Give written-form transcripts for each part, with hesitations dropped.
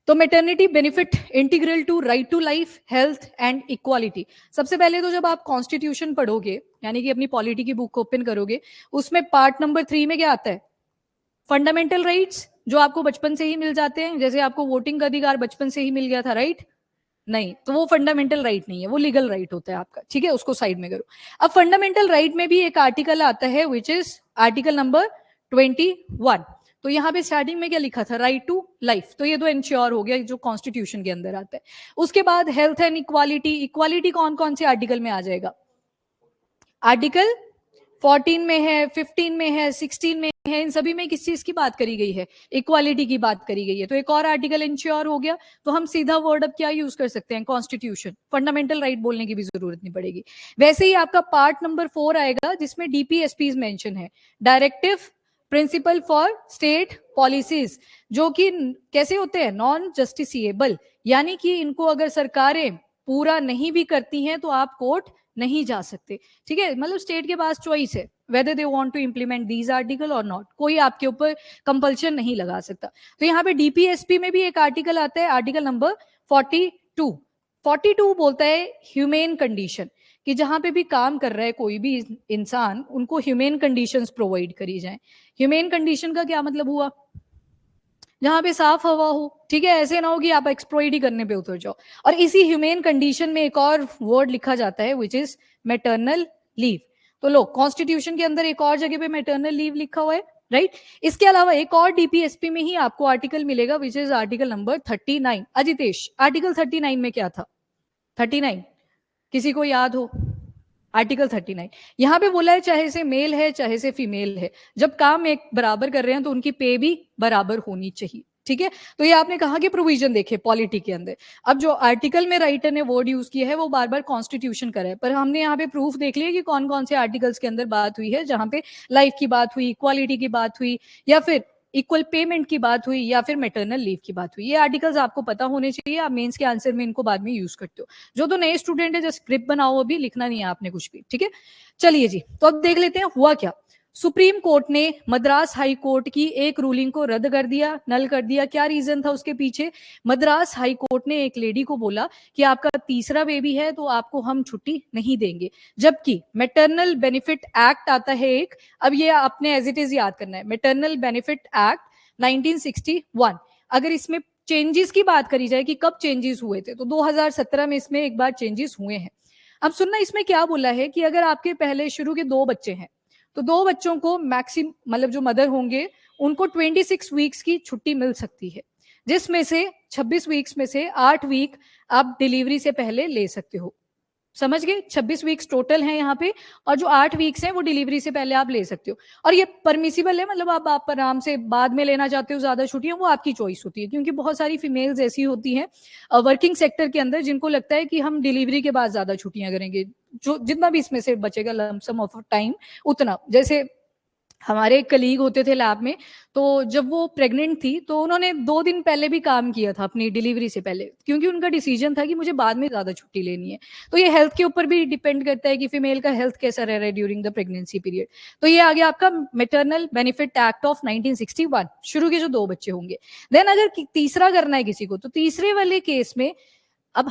तो maternity benefit integral to right to life, health and equality. सबसे पहले तो जब आप कॉन्स्टिट्यूशन पढ़ोगे, यानी कि अपनी पॉलिटी की बुक ओपन करोगे, उसमें पार्ट नंबर 3 में क्या आता है? फंडामेंटल राइट्स, जो आपको बचपन से ही मिल जाते हैं, जैसे आपको वोटिंग का अधिकार बचपन से ही मिल गया था, राइट? नहीं, तो वो फंडामेंटल राइट नहीं है, वो लीगल राइट होता है आपका, ठीक है, उसको साइड में करो। अब फंडामेंटल राइट में भी एक आर्टिकल आता है विच इज आर्टिकल नंबर 21। तो यहाँ पे स्टार्टिंग में क्या लिखा था? Right to life. तो ये तो इंश्योर हो गया, जो कॉन्स्टिट्यूशन के अंदर आता है। उसके बाद हेल्थ एंड इक्वालिटी। इक्वालिटी कौन कौन से आर्टिकल में आ जाएगा? आर्टिकल 14 में है, 15 में है, 16 में है, इन सभी में किस चीज की बात करी गई है? इक्वालिटी की बात करी गई है। तो एक और आर्टिकल इंश्योर हो गया। तो हम सीधा वर्ड अब क्या यूज कर सकते हैं? कॉन्स्टिट्यूशन। फंडामेंटल राइट बोलने की भी जरूरत नहीं पड़ेगी। वैसे ही आपका पार्ट नंबर 4 आएगा, जिसमें डीपीएसपी मेंशन है, directive principle for state policies, जो कि कैसे होते हैं? नॉन जस्टिसिएबल, यानी कि इनको अगर सरकारें पूरा नहीं भी करती हैं तो आप कोर्ट नहीं जा सकते, ठीक है? मतलब स्टेट के पास चॉइस है whether they want to implement these article or not, कोई आपके ऊपर कंपल्शन नहीं लगा सकता। तो यहाँ पे डीपीएसपी में भी एक आर्टिकल आता है, आर्टिकल नंबर 42। 42 बोलता है ह्यूमेन कंडीशन, कि जहां पे भी काम कर रहा है कोई भी इंसान, उनको ह्यूमेन कंडीशंस प्रोवाइड करी जाए। ह्यूमेन कंडीशन का क्या मतलब हुआ? जहां पे साफ हवा हो, ठीक है? ऐसे ना हो कि आप एक्सप्लॉइट ही करने पे उतर जाओ। और इसी ह्यूमेन कंडीशन में एक और वर्ड लिखा जाता है विच इज मैटरनल लीव। तो लो, कॉन्स्टिट्यूशन के अंदर एक और जगह पे मैटरनल लीव लिखा हुआ है, राइट? इसके अलावा एक और डीपीएसपी में ही आपको आर्टिकल मिलेगा which is article number 39। Ajitesh, article 39 में क्या था? 39 किसी को याद हो? आर्टिकल 39 यहाँ पे बोला है चाहे से मेल है चाहे से फीमेल है, जब काम एक बराबर कर रहे हैं तो उनकी पे भी बराबर होनी चाहिए, ठीक है? तो ये आपने कहा कि प्रोविजन देखे पॉलिटी के अंदर। अब जो आर्टिकल में राइटर ने वर्ड यूज किया है वो बार बार कॉन्स्टिट्यूशन का है, पर हमने यहाँ पे प्रूफ देख लिया कि कौन कौन से आर्टिकल्स के अंदर बात हुई है, जहां पे लाइफ की बात हुई, इक्वालिटी की बात हुई, या फिर इक्वल पेमेंट की बात हुई, या फिर मैटरनल लीव की बात हुई। ये आर्टिकल्स आपको पता होने चाहिए, आप मेंस के आंसर में इनको बाद में यूज करते हो। जो तो नए स्टूडेंट है, जो स्क्रिप्ट बनाओ, अभी लिखना नहीं है आपने कुछ भी, ठीक है? चलिए जी, तो अब देख लेते हैं हुआ क्या। सुप्रीम कोर्ट ने मद्रास हाई कोर्ट की एक रूलिंग को रद्द कर दिया, नल कर दिया। क्या रीजन था उसके पीछे? मद्रास हाई कोर्ट ने एक लेडी को बोला कि आपका तीसरा बेबी है तो आपको हम छुट्टी नहीं देंगे, जबकि मैटरनल बेनिफिट एक्ट आता है एक। अब ये आपने एज इट इज याद करना है, मैटरनल बेनिफिट एक्ट 1961। अगर इसमें चेंजेस की बात करी जाए कि कब चेंजेस हुए थे, तो 2017 में इसमें एक बार चेंजेस हुए हैं। अब सुनना, इसमें क्या बोला है कि अगर आपके पहले शुरू के 2 बच्चे हैं तो 2 बच्चों को मैक्सिमम, मतलब जो मदर होंगे उनको 26 वीक्स की छुट्टी मिल सकती है, जिसमें से 26 वीक्स में से 8 वीक आप डिलीवरी से पहले ले सकते हो। समझ गए? 26 वीक्स टोटल हैं यहाँ पे, और जो 8 वीक्स हैं वो डिलीवरी से पहले आप ले सकते हो। और ये परमिसिबल है, मतलब आप आराम से बाद में लेना चाहते हो ज्यादा छुट्टियां, वो आपकी चॉइस होती है। क्योंकि बहुत सारी फीमेल्स ऐसी होती हैं वर्किंग सेक्टर के अंदर, जिनको लगता है कि हम डिलीवरी के बाद ज्यादा छुट्टियां करेंगे, जो जितना भी इसमें से बचेगा लमसम ऑफ टाइम उतना। जैसे हमारे एक कलीग होते थे लैब में, तो जब वो प्रेग्नेंट थी तो उन्होंने 2 दिन पहले भी काम किया था अपनी डिलीवरी से पहले, क्योंकि उनका डिसीजन था कि मुझे बाद में ज्यादा छुट्टी लेनी है। तो ये हेल्थ के ऊपर भी डिपेंड करता है कि फीमेल का हेल्थ कैसा रह रहा है ड्यूरिंग द प्रेगनेंसी पीरियड। तो ये आ गया आपका मैटरनल बेनिफिट एक्ट ऑफ 1961, शुरू के जो 2 बच्चे होंगे। देन अगर तीसरा करना है किसी को, तो तीसरे वाले केस में अब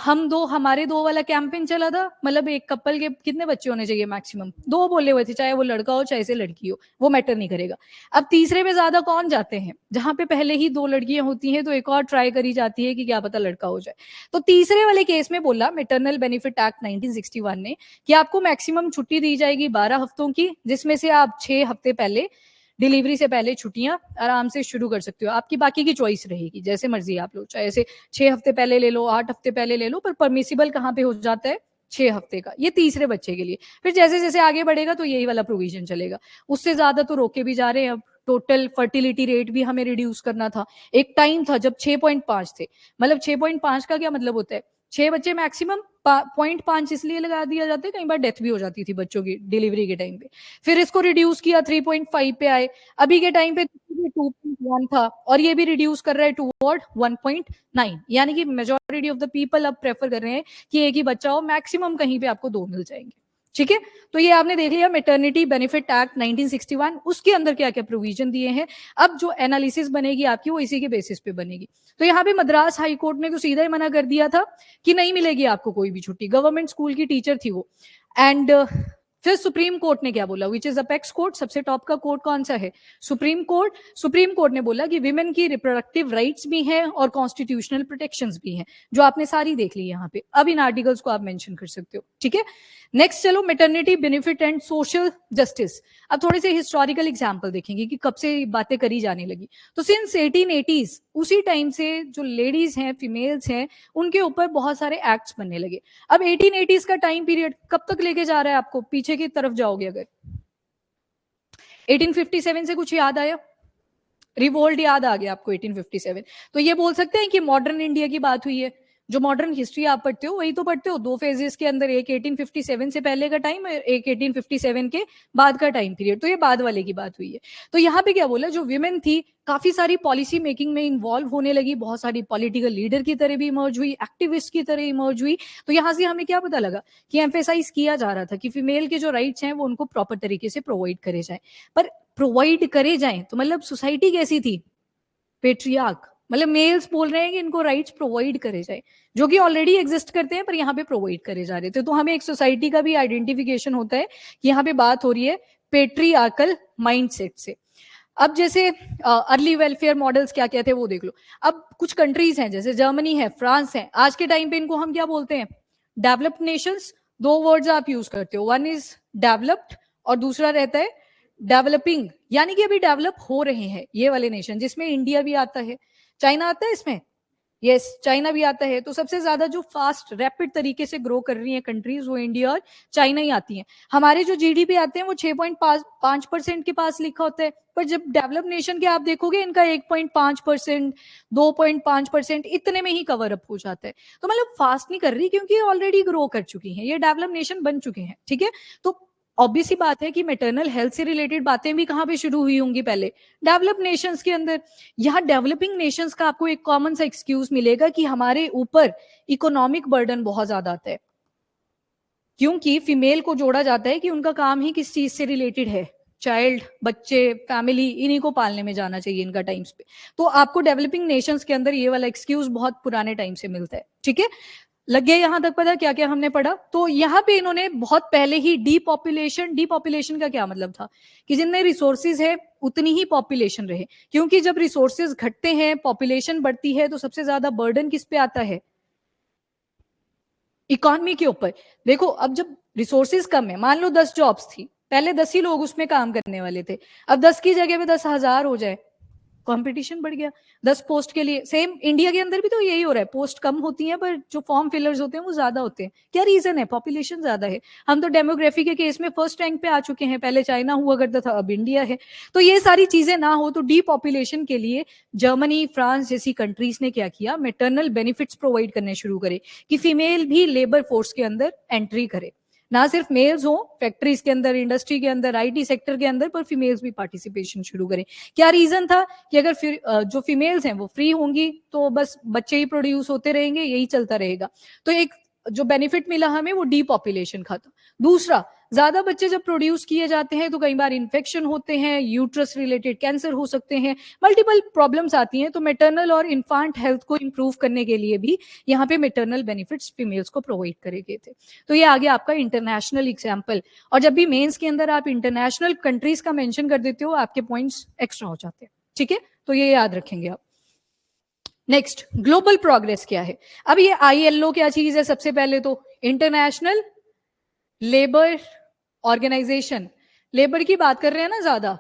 हमारे 2 वाला कैंपेन चला था, मतलब एक कपल के कितने बच्चे होने चाहिए? मैक्सिमम 2 बोले हुए थे, चाहे वो लड़का हो चाहे से लड़की हो, वो मैटर नहीं करेगा। अब तीसरे में ज्यादा कौन जाते हैं? जहां पे पहले ही 2 लड़कियां होती हैं तो एक और ट्राई करी जाती है कि क्या पता लड़का हो जाए। तो तीसरे वाले केस में बोला मैटरनल बेनिफिट एक्ट 1961 ने कि आपको मैक्सिमम छुट्टी दी जाएगी 12 हफ्तों की, जिसमें से आप 6 हफ्ते पहले, डिलीवरी से पहले छुट्टियां आराम से शुरू कर सकते हो। आपकी बाकी की चॉइस रहेगी, जैसे मर्जी आप लो, चाहे ऐसे 6 हफ्ते पहले ले लो, 8 हफ्ते पहले ले लो, पर परमिसिबल कहाँ पे हो जाता है? 6 हफ्ते का। ये तीसरे बच्चे के लिए। फिर जैसे जैसे आगे बढ़ेगा तो यही वाला प्रोविजन चलेगा। उससे ज्यादा तो रोके भी जा रहे हैं। अब टोटल फर्टिलिटी रेट भी हमें रिड्यूस करना था। एक टाइम था जब 6.5 थे, मतलब 6.5 का क्या मतलब होता है? 6 बच्चे मैक्सिमम, 0.5 इसलिए लगा दिया जाता है, कई बार डेथ भी हो जाती थी बच्चों की डिलीवरी के टाइम पे। फिर इसको रिड्यूस किया, 3.5 पे आए। अभी के टाइम पे 2.1 था, और ये भी रिड्यूस कर रहा है टूवर्ड 1.9, यानी कि मेजोरिटी ऑफ द पीपल अब प्रेफर कर रहे हैं कि एक ही बच्चा हो, मैक्सिमम कहीं पे आपको 2 मिल जाएंगे। ठीक है। तो ये आपने देख लिया मैटरनिटी बेनिफिट एक्ट 1961, उसके अंदर क्या क्या प्रोविजन दिए हैं। अब जो एनालिसिस बनेगी आपकी वो इसी के बेसिस पे बनेगी। तो यहाँ पे मद्रास हाई कोर्ट ने तो सीधा ही मना कर दिया था कि नहीं मिलेगी आपको कोई भी छुट्टी, गवर्नमेंट स्कूल की टीचर थी वो। एंड फिर सुप्रीम कोर्ट ने क्या बोला, विच इज अपेक्स कोर्ट, सबसे टॉप का कोर्ट कौन सा है, सुप्रीम कोर्ट। सुप्रीम कोर्ट ने बोला कि विमेन की रिप्रोडक्टिव राइट्स भी हैं और कॉन्स्टिट्यूशनल प्रोटेक्शंस भी हैं, जो आपने सारी देख ली यहाँ पे। अब इन आर्टिकल्स को आप मेंशन कर सकते हो, ठीक है। नेक्स्ट चलो, maternity benefit and social justice. अब थोड़े से हिस्टोरिकल एग्जांपल देखेंगे कि कब से बातें करी जाने लगी। तो सिंस 1880s उसी टाइम से जो लेडीज हैं, फीमेल्स हैं, उनके ऊपर बहुत सारे एक्ट्स बनने लगे। अब 1880s का टाइम पीरियड कब तक लेके जा रहा है आपको, पीछे की तरफ जाओगे अगर 1857 से कुछ याद आया, रिवोल्ट याद आ गया आपको 1857, तो ये बोल सकते हैं कि मॉडर्न इंडिया की बात हुई है। जो मॉडर्न हिस्ट्री आप पढ़ते हो वही तो पढ़ते हो, दो फेजेस के अंदर, एक 1857 से पहले का टाइम, एक 1857 के बाद का टाइम पीरियड, तो ये बाद वाले की बात हुई है। तो यहाँ पे क्या बोला, जो विमेन थी काफी सारी पॉलिसी मेकिंग में इन्वॉल्व होने लगी, बहुत सारी पॉलिटिकल लीडर की तरह भी इमर्ज हुई, एक्टिविस्ट की तरह इमर्ज हुई। तो यहाँ से हमें क्या पता लगा कि एम्फेसाइज किया जा रहा था कि फीमेल के जो राइट्स हैं वो उनको प्रॉपर तरीके से प्रोवाइड करे जाए। पर प्रोवाइड करे जाए तो मतलब सोसाइटी कैसी थी, पेट्रियार्क, मतलब मेल्स बोल रहे हैं कि इनको राइट्स प्रोवाइड करे जाए, जो कि ऑलरेडी एग्जिस्ट करते हैं पर यहाँ पे प्रोवाइड करे जा रहे थे। तो हमें एक सोसाइटी का भी आइडेंटिफिकेशन होता है कि यहाँ पे बात हो रही है पेट्रियार्कल माइंडसेट से। अब जैसे अर्ली वेलफेयर मॉडल्स क्या क्या थे वो देख लो। अब कुछ कंट्रीज हैं जैसे जर्मनी है, फ्रांस है, आज के टाइम पे इनको हम क्या बोलते हैं, डेवलप्ड नेशंस। दो वर्ड्स आप यूज करते हो, वन इज डेवलप्ड और दूसरा रहता है डेवलपिंग, यानी कि अभी डेवलप हो रहे हैं ये वाले नेशन, जिसमें इंडिया भी आता है, चाइना आता है इसमें, यस चाइना भी आता है। तो सबसे ज्यादा जो फास्ट रैपिड तरीके से ग्रो कर रही हैं कंट्रीज वो इंडिया और चाइना ही आती हैं। हमारे जो जीडीपी आते हैं वो 6.5% के पास लिखा होता है, पर जब डेवलप नेशन के आप देखोगे इनका 1.5%, 2.5% इतने में ही कवर अप हो जाता है। तो मतलब फास्ट नहीं कर रही क्योंकि ऑलरेडी ग्रो कर चुकी हैं, ये डेवलप नेशन बन चुके हैं, ठीक है। तो ऑब्वियस ही बात है कि मैटरनल हेल्थ से रिलेटेड बातें भी कहां पे शुरू हुई होंगी, पहले डेवलप नेशंस के अंदर। यहाँ डेवलपिंग नेशंस का आपको एक कॉमन सा एक्सक्यूज मिलेगा कि हमारे ऊपर इकोनॉमिक बर्डन बहुत ज्यादा आता है, क्योंकि फीमेल को जोड़ा जाता है कि उनका काम ही किस चीज से रिलेटेड है, चाइल्ड, बच्चे, फैमिली, इन्हीं को पालने में जाना चाहिए इनका टाइम्स पे। तो आपको डेवलपिंग नेशंस के अंदर ये वाला एक्सक्यूज बहुत पुराने टाइम से मिलता है, ठीक है। लग गया यहां तक पता क्या क्या हमने पढ़ा। तो यहाँ पे इन्होंने बहुत पहले ही डीपॉपुलेशन का क्या मतलब था कि जितने रिसोर्सेज है उतनी ही पॉपुलेशन रहे, क्योंकि जब रिसोर्सेज घटते हैं, पॉपुलेशन बढ़ती है, तो सबसे ज्यादा बर्डन किस पे आता है, इकोनॉमी के ऊपर। देखो अब जब रिसोर्सेज कम है, मान लो 10 जॉब्स थी, पहले 10 ही लोग उसमें काम करने वाले थे, अब 10 की जगह पे 10,000 हो जाए, कंपटीशन बढ़ गया 10 पोस्ट के लिए। सेम इंडिया के अंदर भी तो यही हो रहा है, पोस्ट कम होती हैं पर जो फॉर्म फिलर्स होते हैं वो ज्यादा होते हैं। क्या रीजन है, पॉपुलेशन ज्यादा है। हम तो डेमोग्राफी के केस में फर्स्ट रैंक पे आ चुके हैं, पहले चाइना हुआ करता था, अब इंडिया है। तो ये सारी चीजें ना हो तो डी पॉपुलेशन के लिए जर्मनी, फ्रांस जैसी कंट्रीज ने क्या किया, मैटरनल बेनिफिट्स प्रोवाइड करने शुरू करे कि फीमेल भी लेबर फोर्स के अंदर एंट्री करे, ना सिर्फ मेल्स हो फैक्ट्रीज के अंदर, इंडस्ट्री के अंदर, आईटी सेक्टर के अंदर, पर फीमेल्स भी पार्टिसिपेशन शुरू करें। क्या रीजन था कि अगर फिर जो फीमेल्स हैं वो फ्री होंगी तो बस बच्चे ही प्रोड्यूस होते रहेंगे, यही चलता रहेगा। तो एक जो बेनिफिट मिला हमें वो डीपॉपुलेशन का था। दूसरा, ज्यादा बच्चे जब प्रोड्यूस किए जाते हैं तो कई बार इन्फेक्शन होते हैं, यूट्रस रिलेटेड कैंसर हो सकते हैं, मल्टीपल प्रॉब्लम्स आती हैं। तो मैटरनल और इन्फांट हेल्थ को इंप्रूव करने के लिए भी यहाँ पे मैटरनल बेनिफिट्स फीमेल्स को प्रोवाइड करे गए थे। तो ये आ गया आपका इंटरनेशनल एग्जाम्पल। और जब भी मेंस के अंदर आप इंटरनेशनल कंट्रीज का मेंशन कर देते हो आपके पॉइंट्स एक्स्ट्रा हो जाते हैं, ठीक है। तो ये याद रखेंगे आप। नेक्स्ट, ग्लोबल प्रोग्रेस क्या है। अब ये ILO क्या चीज है, सबसे पहले तो इंटरनेशनल लेबर ऑर्गेनाइजेशन। लेबर की बात कर रहे हैं ना, ज्यादा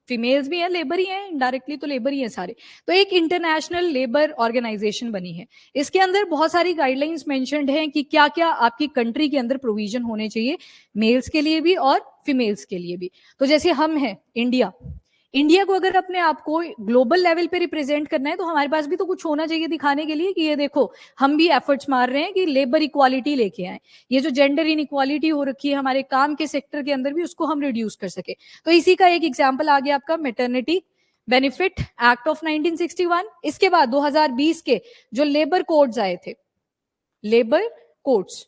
फीमेल्स भी हैं, लेबर ही हैं, इनडायरेक्टली तो लेबर ही है सारे। तो एक इंटरनेशनल लेबर ऑर्गेनाइजेशन बनी है, इसके अंदर बहुत सारी गाइडलाइंस मेंशन्ड हैं कि क्या क्या आपकी कंट्री के अंदर प्रोविजन होने चाहिए, मेल्स के लिए भी और फीमेल्स के लिए भी। तो जैसे हम हैं इंडिया, इंडिया को अगर अपने आप को ग्लोबल लेवल पे रिप्रेजेंट करना है तो हमारे पास भी तो कुछ होना चाहिए दिखाने के लिए कि ये देखो हम भी एफर्ट्स मार रहे हैं कि लेबर इक्वालिटी लेके आए, ये जो जेंडर इनइक्वालिटी हो रखी है हमारे काम के सेक्टर के अंदर भी उसको हम रिड्यूस कर सके। तो इसी का एक एग्जाम्पल आ गया आपका मैटरनिटी बेनिफिट एक्ट ऑफ 1961। इसके बाद 2020 के जो लेबर कोड्स आए थे, लेबर कोड्स,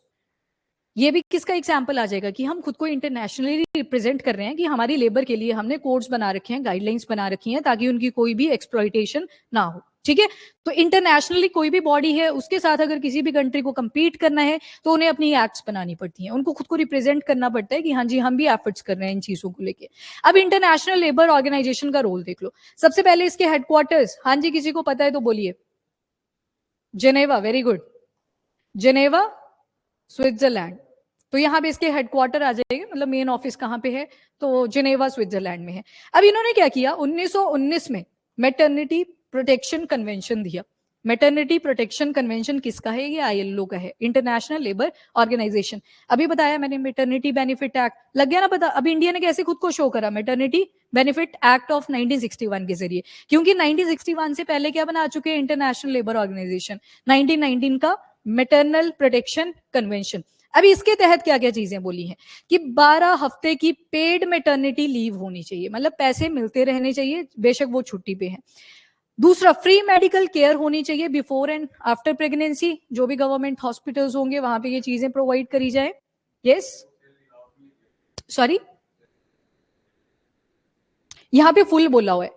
ये भी किसका एग्जाम्पल आ जाएगा कि हम खुद को इंटरनेशनली रिप्रेजेंट कर रहे हैं कि हमारी लेबर के लिए हमने कोड्स बना रखे हैं, गाइडलाइंस बना रखी हैं, ताकि उनकी कोई भी एक्सप्लॉइटेशन ना हो। ठीक है, तो इंटरनेशनली कोई भी बॉडी है, उसके साथ अगर किसी भी कंट्री को compete करना है तो उन्हें अपनी एक्ट्स बनानी पड़ती हैं, उनको खुद को रिप्रेजेंट करना पड़ता है कि हाँ जी हम भी एफर्ट्स कर रहे हैं इन चीजों को लेके। अब इंटरनेशनल लेबर ऑर्गेनाइजेशन का रोल देख लो। सबसे पहले इसके हेडक्वार्टर्स, हाँ जी किसी को पता है तो बोलिए। Geneva, very good, Geneva Switzerland. तो यहाँ पे इसके हेडक्वार्टर आ जाएंगे, मतलब मेन ऑफिस कहाँ पे है, तो जेनेवा स्विट्जरलैंड में है। अब इन्होंने क्या किया, 1919 में मैटरनिटी प्रोटेक्शन कन्वेंशन दिया। मैटरनिटी प्रोटेक्शन कन्वेंशन किसका है, ये आईएलओ का है, इंटरनेशनल लेबर ऑर्गेनाइजेशन। अभी बताया मैंने मैटरनिटी बेनिफिट एक्ट, लग गया ना पता। अब इंडिया ने कैसे खुद को शो करा, मैटरनिटी बेनिफिट एक्ट ऑफ 1961 के जरिए, क्योंकि 1961 से पहले क्या बना चुके हैं इंटरनेशनल लेबर ऑर्गेनाइजेशन, 1919 का मैटरनल प्रोटेक्शन कन्वेंशन। अभी इसके तहत क्या क्या चीजें बोली हैं कि 12 हफ्ते की पेड मैटरनिटी लीव होनी चाहिए, मतलब पैसे मिलते रहने चाहिए बेशक वो छुट्टी पे है। दूसरा, फ्री मेडिकल केयर होनी चाहिए बिफोर एंड आफ्टर प्रेगनेंसी, जो भी गवर्नमेंट हॉस्पिटल्स होंगे वहां पे ये चीजें प्रोवाइड करी जाए। यस, सॉरी, यहाँ पे फुल बोला हुआ है,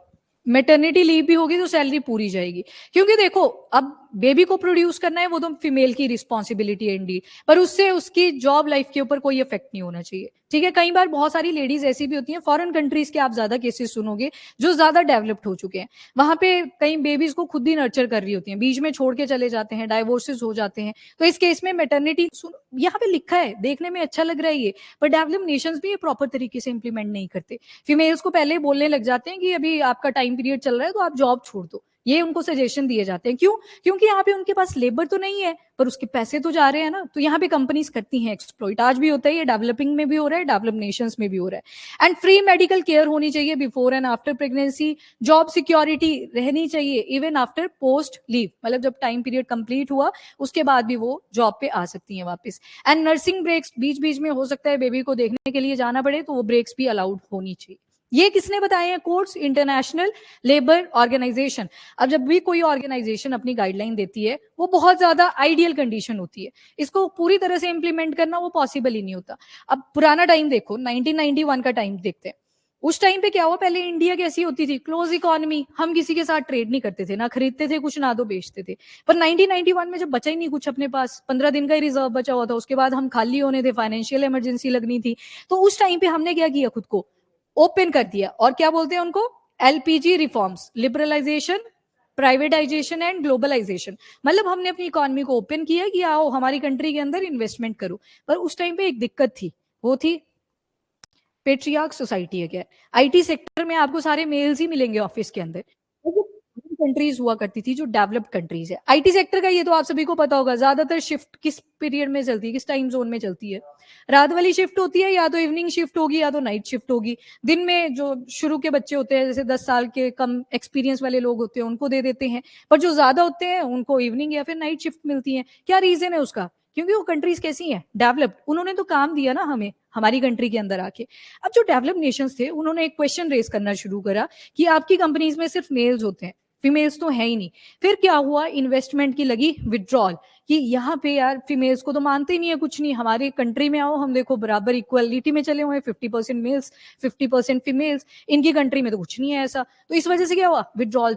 मैटरनिटी लीव भी होगी तो सैलरी पूरी जाएगी। क्योंकि देखो अब बेबी को प्रोड्यूस करना है वो तो फीमेल की रिस्पॉन्सिबिलिटी है इंडीड, पर उससे उसकी जॉब लाइफ के ऊपर कोई इफेक्ट नहीं होना चाहिए। ठीक है, कई बार बहुत सारी लेडीज ऐसी भी होती हैं, फॉरेन कंट्रीज के आप ज्यादा केसेस सुनोगे जो ज्यादा डेवलप्ड हो चुके हैं, वहां पे कई बेबीज को खुद ही नर्चर कर रही होती हैं, बीच में छोड़ के चले जाते हैं, डाइवोर्सेस हो जाते हैं। तो इस केस में मैटरनिटी, यहाँ पे लिखा है, देखने में अच्छा लग रहा है ये, पर डेवलप नेशंस भी ये प्रॉपर तरीके से इंप्लीमेंट नहीं करते। फीमेल्स को पहले बोलने लग जाते हैं कि अभी आपका टाइम पीरियड चल रहा है तो आप जॉब छोड़ दो, ये उनको सजेशन दिए जाते हैं। क्यों? क्योंकि यहाँ पे उनके पास लेबर तो नहीं है पर उसके पैसे तो जा रहे हैं ना, तो यहाँ पे कंपनीज करती हैं एक्सप्लॉइट। आज भी होता है, ये डेवलपिंग में भी हो रहा है, डेवलप नेशंस में भी हो रहा है। एंड फ्री मेडिकल केयर होनी चाहिए before and after pregnancy, job security रहनी चाहिए इवन आफ्टर पोस्ट लीव, मतलब जब टाइम पीरियड कंप्लीट हुआ उसके बाद भी वो जॉब पे आ सकती हैं वापस। एंड नर्सिंग ब्रेक्स, बीच बीच में हो सकता है बेबी को देखने के लिए जाना पड़े तो वो ब्रेक्स भी अलाउड होनी चाहिए। ये किसने बताए हैं कोड्स? International labour organisation. अब जब भी कोई ऑर्गेनाइजेशन अपनी गाइडलाइन देती है वो बहुत ज्यादा आइडियल कंडीशन होती है, इसको पूरी तरह से इंप्लीमेंट करना वो पॉसिबल ही नहीं होता। अब पुराना टाइम देखो, 1991 का टाइम देखते हैं। उस टाइम पे क्या हुआ, पहले इंडिया कैसी होती थी, क्लोज इकोनॉमी, हम किसी के साथ ट्रेड नहीं करते थे, ना खरीदते थे कुछ ना तो बेचते थे। पर 1991 में जब बचा ही नहीं कुछ अपने पास, 15 दिन का ही रिजर्व बचा हुआ था, उसके बाद हम खाली होने थे, फाइनेंशियल इमरजेंसी लगनी थी, तो उस टाइम पे हमने क्या किया, खुद को ओपन कर दिया। और क्या बोलते हैं उनको, LPG reforms, liberalisation, privatisation and globalisation. मतलब हमने अपनी इकोनॉमी को ओपन किया कि आओ हमारी कंट्री के अंदर इन्वेस्टमेंट करो। पर उस टाइम पे एक दिक्कत थी, वो थी पेट्रियार्क सोसाइटी है क्या। आईटी सेक्टर में आपको सारे मेल्स ही मिलेंगे ऑफिस के अंदर। कंट्रीज हुआ करती थी जो डेवलप्ड कंट्रीज है, आईटी सेक्टर का ये तो आप सभी को पता होगा, ज्यादातर शिफ्ट किस पीरियड में चलती है, किस टाइम जोन में चलती है, रात वाली शिफ्ट होती है, या तो इवनिंग शिफ्ट होगी या तो नाइट शिफ्ट होगी। दिन में जो शुरू के बच्चे होते हैं, जैसे 10 साल के कम एक्सपीरियंस वाले लोग होते हैं उनको दे देते हैं, पर जो ज्यादा होते हैं उनको इवनिंग या फिर नाइट शिफ्ट मिलती है। क्या रीजन है उसका? क्योंकि वो कंट्रीज कैसी हैं, डेवलप्ड, उन्होंने तो काम दिया ना हमें हमारी कंट्री के अंदर आके। अब जो डेवलप नेशंस थे उन्होंने एक क्वेश्चन रेज करना शुरू करा कि आपकी कंपनीज में सिर्फ मेल्स होते हैं, फीमेल्स तो है ही नहीं। फिर क्या हुआ, इन्वेस्टमेंट की लगी विड्रॉल, कि यहाँ पे यार फीमेल्स को तो मानते ही नहीं है कुछ नहीं, हमारे कंट्री में आओ, हम देखो बराबर इक्वलिटी में चले हुए हैं, 50% मेल्स 50% फीमेल्स, इनकी कंट्री में तो कुछ नहीं है ऐसा। तो इस वजह से क्या हुआ, विड्रॉल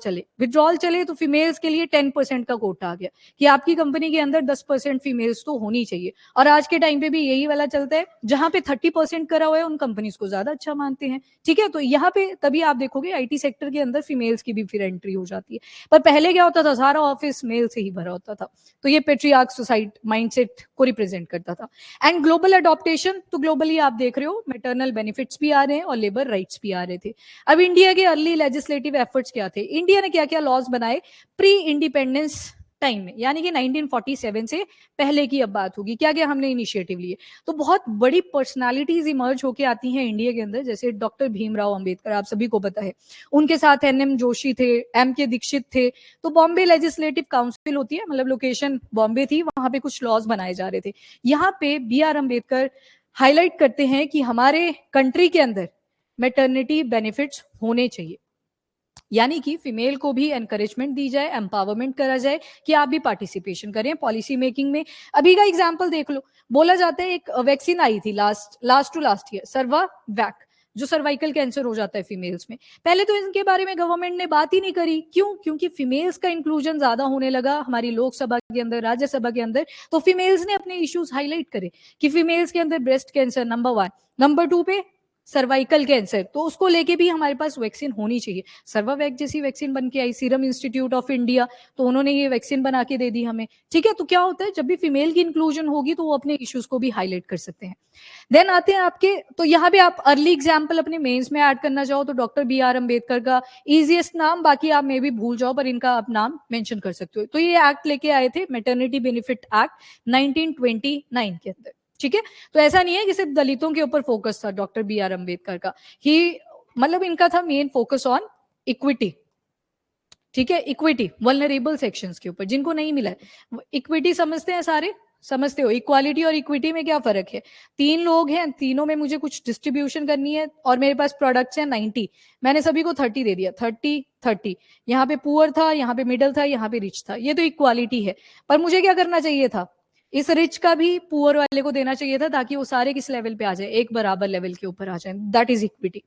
चले तो फीमेल्स के लिए 10% का कोटा आ गया कि आपकी कंपनी के अंदर 10% फीमेल्स तो होनी चाहिए। और आज के टाइम पे भी यही वाला चलता है, जहां पे 30% करा हुआ है उन कंपनीज को ज्यादा अच्छा मानते हैं। ठीक है, तो यहाँ पे तभी आप देखोगे आईटी सेक्टर के अंदर फीमेल्स की भी फिर एंट्री हो जाती है। पर पहले क्या होता था, सारा ऑफिस मेल से ही भरा होता था। तो ये पेट्रियार्क सोसाइटी माइंडसेट को रिप्रेजेंट करता था। एंड ग्लोबल अडॉप्टेशन, तो ग्लोबली आप देख रहे हो मैटरनल बेनिफिट्स भी आ रहे हैं और लेबर राइट्स भी आ रहे थे। अब इंडिया के अर्ली लेजिस्लेटिव एफर्ट्स क्या थे, इंडिया ने क्या क्या लॉज बनाए प्री इंडिपेंडेंस टाइम में, यानी कि 1947 से पहले की अब बात होगी, क्या क्या हमने इनिशिएटिव लिए। तो बहुत बड़ी पर्सनालिटीज इमर्ज होके आती हैं इंडिया के अंदर, जैसे डॉक्टर भीमराव अंबेडकर, आप सभी को पता है, उनके साथ एनएम जोशी थे, एम के दीक्षित थे। तो बॉम्बे लेजिस्लेटिव काउंसिल होती है, मतलब लोकेशन बॉम्बे थी, वहां पे कुछ लॉज बनाए जा रहे थे। यहाँ पे बी आर अम्बेडकर हाईलाइट करते हैं कि हमारे कंट्री के अंदर मैटरनिटी बेनिफिट्स होने चाहिए। यानी कि फीमेल को भी एनकरेजमेंट दी जाए, एम्पावरमेंट करा जाए कि आप भी पार्टिसिपेशन करें पॉलिसी मेकिंग में। अभी का एग्जांपल देख लो, बोला जाता है एक वैक्सीन आई थी last to last year, Cervavac, जो सर्वाइकल कैंसर हो जाता है फीमेल्स में। पहले तो इनके बारे में गवर्नमेंट ने बात ही नहीं करी। क्यों? क्योंकि फीमेल्स का इंक्लूजन ज्यादा होने लगा हमारी लोकसभा के अंदर, राज्यसभा के अंदर, तो फीमेल्स ने अपने इश्यूज हाईलाइट करे कि फीमेल्स के अंदर ब्रेस्ट कैंसर नंबर 1, नंबर 2 पे सर्वाइकल कैंसर, तो उसको लेके भी हमारे पास वैक्सीन होनी चाहिए। सर्वावैक जैसी वैक्सीन बन के आई, सीरम इंस्टीट्यूट ऑफ इंडिया, तो उन्होंने ये वैक्सीन बना के दे दी हमें। ठीक है, तो क्या होता है, जब भी फीमेल की इंक्लूजन होगी तो वो अपने इश्यूज को भी हाईलाइट कर सकते हैं। देन आते हैं आपके, तो यहाँ पे आप अर्ली एग्जाम्पल अपने मेंस में ऐड करना चाहो तो डॉक्टर बी आर अम्बेडकर का इजीएस्ट नाम, बाकी आप मे भी भूल जाओ पर इनका आप नाम मेंशन कर सकते हो। तो ये एक्ट लेके आए थे, मैटरनिटी बेनिफिट एक्ट 1929 के अंदर। ठीक है, तो ऐसा नहीं है कि सिर्फ दलितों के ऊपर फोकस था डॉक्टर बी आर अम्बेडकर का ही, मतलब इनका था मेन फोकस ऑन इक्विटी। ठीक है, इक्विटी वल्नरेबल सेक्शंस के ऊपर जिनको नहीं मिला है। इक्विटी समझते हैं सारे, समझते हो इक्वालिटी और इक्विटी में क्या फर्क है? 3 लोग हैं, तीनों में मुझे कुछ डिस्ट्रीब्यूशन करनी है और मेरे पास प्रोडक्ट्स हैं 90, मैंने सभी को 30 दे दिया, 30-30। यहाँ पे पुअर था, यहाँ पे मिडल था, यहाँ पे रिच था, ये तो इक्वालिटी है। पर मुझे क्या करना चाहिए था, इस रिच का भी पुअर वाले को देना चाहिए था, ताकि वो सारे किस लेवल पे आ जाए, एक बराबर लेवल के ऊपर आ जाए। That is equity.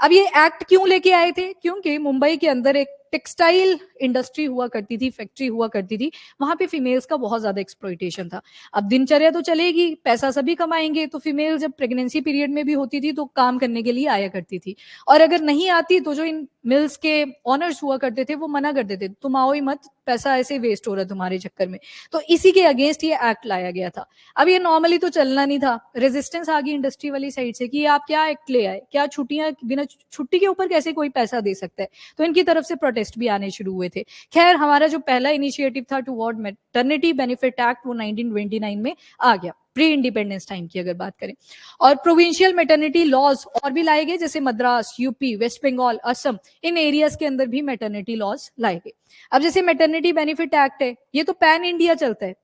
अब ये एक्ट क्यों लेके आए थे? क्योंकि मुंबई के अंदर एक टेक्सटाइल इंडस्ट्री हुआ करती थी, फैक्ट्री हुआ करती थी, वहां पे फीमेल्स का बहुत ज्यादा एक्सप्लॉइटेशन था। अब दिनचर्या तो चलेगी, पैसा सभी कमाएंगे, तो फीमेल जब प्रेगनेंसी पीरियड में भी होती थी तो काम करने के लिए आया करती थी, और अगर नहीं आती तो जो इन मिल्स के ऑनर्स हुआ करते थे वो मना कर देते, तुम आओ ही मत, पैसा ऐसे वेस्ट हो रहा है तुम्हारे चक्कर में। तो इसी के अगेंस्ट ये एक्ट लाया गया था। अब ये नॉर्मली तो चलना नहीं था, रेजिस्टेंस आ गई इंडस्ट्री वाली साइड से कि आप क्या एक्ट ले आए, क्या छुट्टियां, बिना छुट्टी के ऊपर कैसे कोई पैसा दे सकता है, तो इनकी तरफ से प्रोटेस्ट भी आने शुरू हुए थे। खैर, हमारा जो पहला इनिशिएटिव था टुवर्ड मैटरनिटी बेनिफिट एक्ट, वो 1929 में आ गया, प्री इंडिपेंडेंस टाइम की अगर बात करें। और प्रोविंशियल मैटरनिटी लॉज और भी लाए गए, जैसे मद्रास, यूपी, वेस्ट बंगाल, असम, इन एरियाज के अंदर भी मैटरनिटी लॉज लाए गए। अब जैसे मैटरनिटी बेनिफिट एक्ट है, ये तो पैन इंडिया चलता है,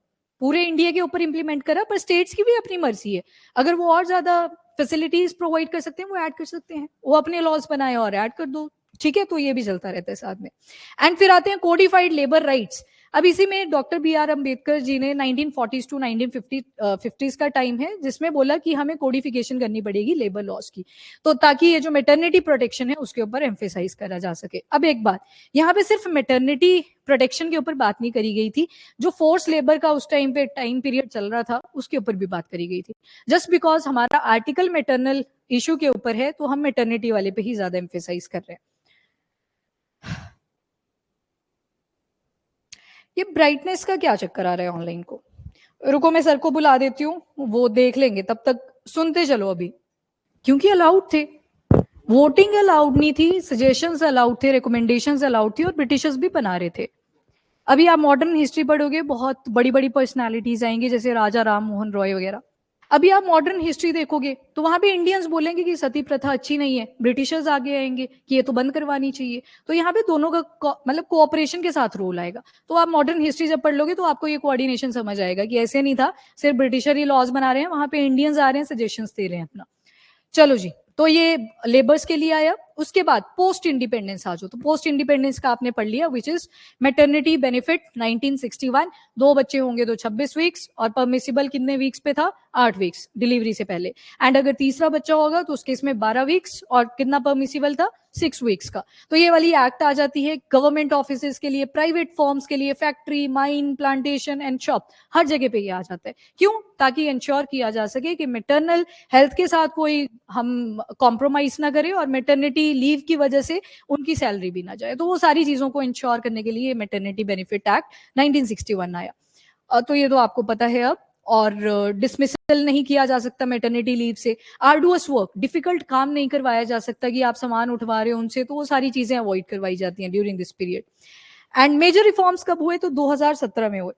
पूरे इंडिया के ऊपर इंप्लीमेंट करा, पर स्टेट्स की भी अपनी मर्जी है, अगर वो और ज्यादा फैसिलिटीज प्रोवाइड कर सकते हैं वो ऐड कर सकते हैं, वो अपने लॉज बनाए और ऐड कर दो। ठीक है, तो ये भी चलता रहता है साथ में। एंड फिर आते हैं कोडिफाइड लेबर राइट्स। अब इसी में doctor B are Ambedkar ji ने 1940s टू 1950s का टाइम है, जिसमें बोला कि हमें कोडिफिकेशन करनी पड़ेगी लेबर लॉज की, तो ताकि ये जो मैटरनिटी प्रोटेक्शन है उसके ऊपर एम्फेसाइज करा जा सके। अब एक बात, यहाँ पे सिर्फ मैटरनिटी प्रोटेक्शन के ऊपर बात नहीं करी गई थी, जो फोर्स लेबर का उस टाइम पे टाइम पीरियड चल रहा था उसके ऊपर भी बात करी गई थी। जस्ट बिकॉज हमारा आर्टिकल मैटरनल इशू के ऊपर है तो हम मैटरनिटी वाले पे ही ज्यादा एम्फेसाइज कर रहे हैं। ये ब्राइटनेस का क्या चक्कर आ रहा है ऑनलाइन को? रुको मैं सर को बुला देती हूँ, वो देख लेंगे, तब तक सुनते चलो अभी। क्योंकि अलाउड थे, वोटिंग अलाउड नहीं थी, सजेशंस अलाउड थे, रिकमेंडेशंस अलाउड थी, और ब्रिटिशर्स भी बना रहे थे। अभी आप मॉडर्न हिस्ट्री पढ़ोगे, बहुत बड़ी बड़ी पर्सनालिटीज आएंगी, जैसे राजा राम मोहन रॉय वगैरह। अभी आप मॉडर्न हिस्ट्री देखोगे तो वहां पे इंडियंस बोलेंगे कि सती प्रथा अच्छी नहीं है, ब्रिटिशर्स आगे आएंगे कि ये तो बंद करवानी चाहिए। तो यहाँ पे दोनों का मतलब कोऑपरेशन के साथ रोल आएगा। तो आप मॉडर्न हिस्ट्री जब पढ़ लोगे तो आपको ये कोऑर्डिनेशन समझ आएगा कि ऐसे नहीं था सिर्फ ब्रिटिशर ही लॉज बना रहे हैं, वहां पे इंडियंस आ रहे हैं, सजेशंस दे रहे हैं अपना। चलो जी, तो ये लेबर्स के लिए आया। उसके बाद पोस्ट इंडिपेंडेंस आ जाओ, तो पोस्ट इंडिपेंडेंस का आपने पढ़ लिया, विच इज मैटरनिटी बेनिफिट 1961, 2 बच्चे होंगे तो 26 वीक्स, और परमिसिबल कितने वीक्स पे था, 8 वीक्स डिलीवरी से पहले। एंड अगर तीसरा बच्चा होगा तो उसके इसमें 12 वीक्स, और कितना परमिसिबल था, 6 वीक्स का। तो ये वाली एक्ट आ जाती है गवर्नमेंट ऑफिस के लिए, प्राइवेट फॉर्म्स के लिए, factory, mine, plantation and shop, हर जगह पे ये आ जाता है। क्यों? ताकि इंश्योर किया जा सके कि मैटरनल हेल्थ के साथ कोई हम कॉम्प्रोमाइज ना करें, और मैटरनिटी लीव की वजह से उनकी सैलरी भी ना जाए। तो वो सारी चीजों को इंश्योर करने के लिए मैटरनिटी बेनिफिट एक्ट 1961 आया। तो ये तो आपको पता है अब। और डिसमिसल नहीं किया जा सकता मैटरनिटी लीव से, आर्डुअस वर्क, डिफिकल्ट काम नहीं करवाया जा सकता कि आप सामान उठवा रहे हो उनसे, तो वो सारी चीजें अवॉइड करवाई जाती हैं during this period. And major reforms कब हुए? तो 2017 में हुए।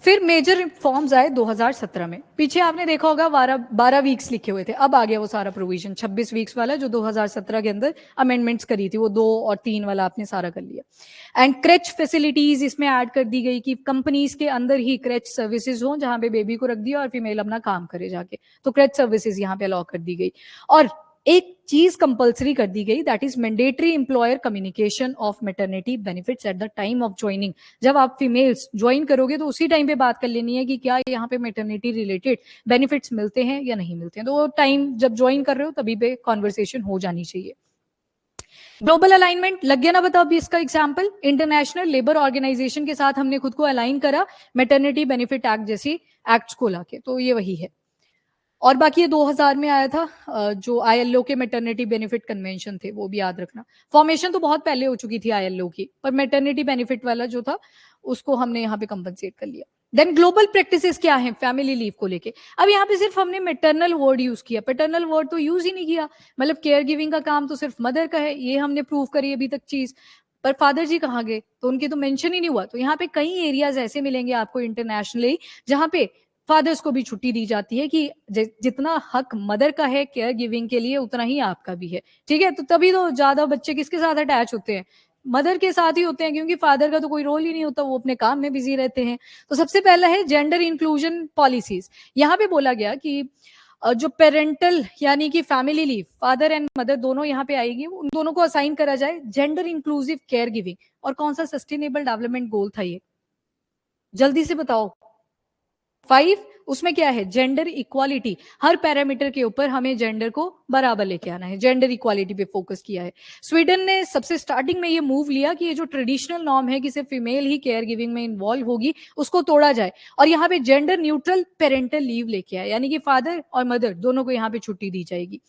फिर मेजर रिफॉर्म्स आए 2017 में। पीछे आपने देखा होगा 12 वीक्स लिखे हुए थे, अब आ गया वो सारा प्रोविजन 26 वीक्स वाला, जो 2017 के अंदर अमेंडमेंट्स करी थी, वो 2 और 3 वाला आपने सारा कर लिया। एंड क्रेच फैसिलिटीज इसमें ऐड कर दी गई कि कंपनीज के अंदर ही क्रेच सर्विसेज हो, जहां पे बेबी को रख दिया और फीमेल अपना काम करे जाके, तो क्रेच सर्विसेज यहाँ पे अलाउ कर दी गई। और एक चीज कंपलसरी कर दी गई, that is mandatory employer communication of maternity benefits at the time of joining. जब आप फीमेल्स ज्वाइन करोगे तो उसी टाइम पे बात कर लेनी है कि क्या यहाँ पे मैटरनिटी रिलेटेड बेनिफिट्स मिलते हैं या नहीं मिलते हैं, तो वो टाइम जब ज्वाइन कर रहे हो तभी पे कॉन्वर्सेशन हो जानी चाहिए। ग्लोबल अलाइनमेंट लग गया ना, बताओ अभी इसका एग्जांपल, इंटरनेशनल लेबर ऑर्गेनाइजेशन के साथ हमने खुद को अलाइन करा मैटरनिटी बेनिफिट एक्ट जैसी एक्ट्स को लाके, तो ये वही है। और बाकी ये 2000 में आया था जो आईएलओ के मैटरनिटी बेनिफिट कन्वेंशन थे, वो भी याद रखना। फॉर्मेशन तो बहुत पहले हो चुकी थी आईएलओ की, पर मैटरनिटी बेनिफिट वाला जो था उसको हमने यहाँ पे कंपनसेट कर लिया। देन ग्लोबल प्रैक्टिसेस क्या है फैमिली लीव को लेके। अब यहाँ पे सिर्फ हमने मैटरनल वर्ड यूज किया, पैटर्नल वर्ड तो यूज ही नहीं किया, मतलब केयर गिविंग का काम तो सिर्फ मदर का है, ये हमने प्रूव करी अभी तक चीज। पर फादर जी कहाँ गए, तो उनके तो मेंशन ही नहीं हुआ। तो यहाँ पे कई एरियाज ऐसे मिलेंगे आपको इंटरनेशनली जहाँ पे फादर्स को भी छुट्टी दी जाती है कि जितना हक मदर का है केयर गिविंग के लिए उतना ही आपका भी है, ठीक है। तो तभी तो ज्यादा बच्चे किसके साथ अटैच होते हैं, मदर के साथ ही होते हैं, क्योंकि फादर का तो कोई रोल ही नहीं होता, वो अपने काम में बिजी रहते हैं। तो सबसे पहला है जेंडर इंक्लूजन पॉलिसीज। यहाँ पे बोला गया कि जो पेरेंटल यानी कि family leave father and mother दोनों यहाँ पे आएगी, उन दोनों को असाइन करा जाए जेंडर इंक्लूसिव केयर गिविंग। और कौन सा सस्टेनेबल डेवलपमेंट गोल था ये, जल्दी से बताओ। 5, उसमें क्या है, जेंडर इक्वालिटी। हर पैरामीटर के ऊपर हमें जेंडर को बराबर लेके आना है, जेंडर इक्वालिटी पे फोकस किया है। स्वीडन ने सबसे स्टार्टिंग में ये मूव लिया कि ये जो ट्रेडिशनल नॉर्म है कि सिर्फ फीमेल ही केयर गिविंग में इन्वॉल्व होगी, उसको तोड़ा जाए और यहाँ पे जेंडर न्यूट्रल पेरेंटल लीव लेके आए, यानी कि फादर और मदर दोनों को यहाँ पे छुट्टी दी जाएगी।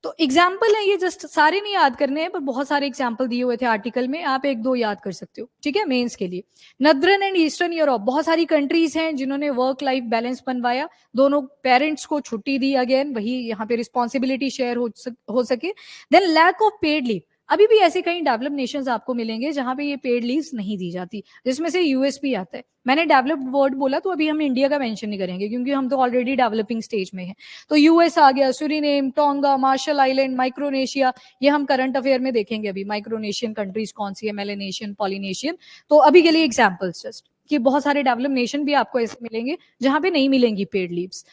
तो एग्जाम्पल है ये, जस्ट सारे नहीं याद करने हैं, पर बहुत सारे एग्जाम्पल दिए हुए थे आर्टिकल में, आप एक दो याद कर सकते हो, ठीक है, मेंस के लिए। नदरन एंड ईस्टर्न यूरोप बहुत सारी कंट्रीज हैं जिन्होंने वर्क लाइफ बैलेंस बनवाया, दोनों पेरेंट्स को छुट्टी दी, अगेन वही यहाँ पे रिस्पॉन्सिबिलिटी शेयर हो सके। Then lack of paid leave, अभी भी ऐसे कई डेवलप नेशंस आपको मिलेंगे जहां पे ये पेड लीव्स नहीं दी जाती, जिसमें से यूएस भी आता है। मैंने डेवलप्ड वर्ड बोला तो अभी हम इंडिया का मेंशन नहीं करेंगे क्योंकि हम तो ऑलरेडी डेवलपिंग स्टेज में हैं। तो यूएस आ गया, Suriname, tonga, martial island, Micronesia, ये हम करंट अफेयर में देखेंगे अभी माइक्रोनेशियन कंट्रीज कौन सी है, मेलेनेशियन, पॉलिनेशियन। तो अभी के लिए एग्जाम्पल्स जस्ट कि बहुत सारे डेवलप नेशन भी आपको ऐसे मिलेंगे जहां पे नहीं मिलेंगी पेड लीव्स।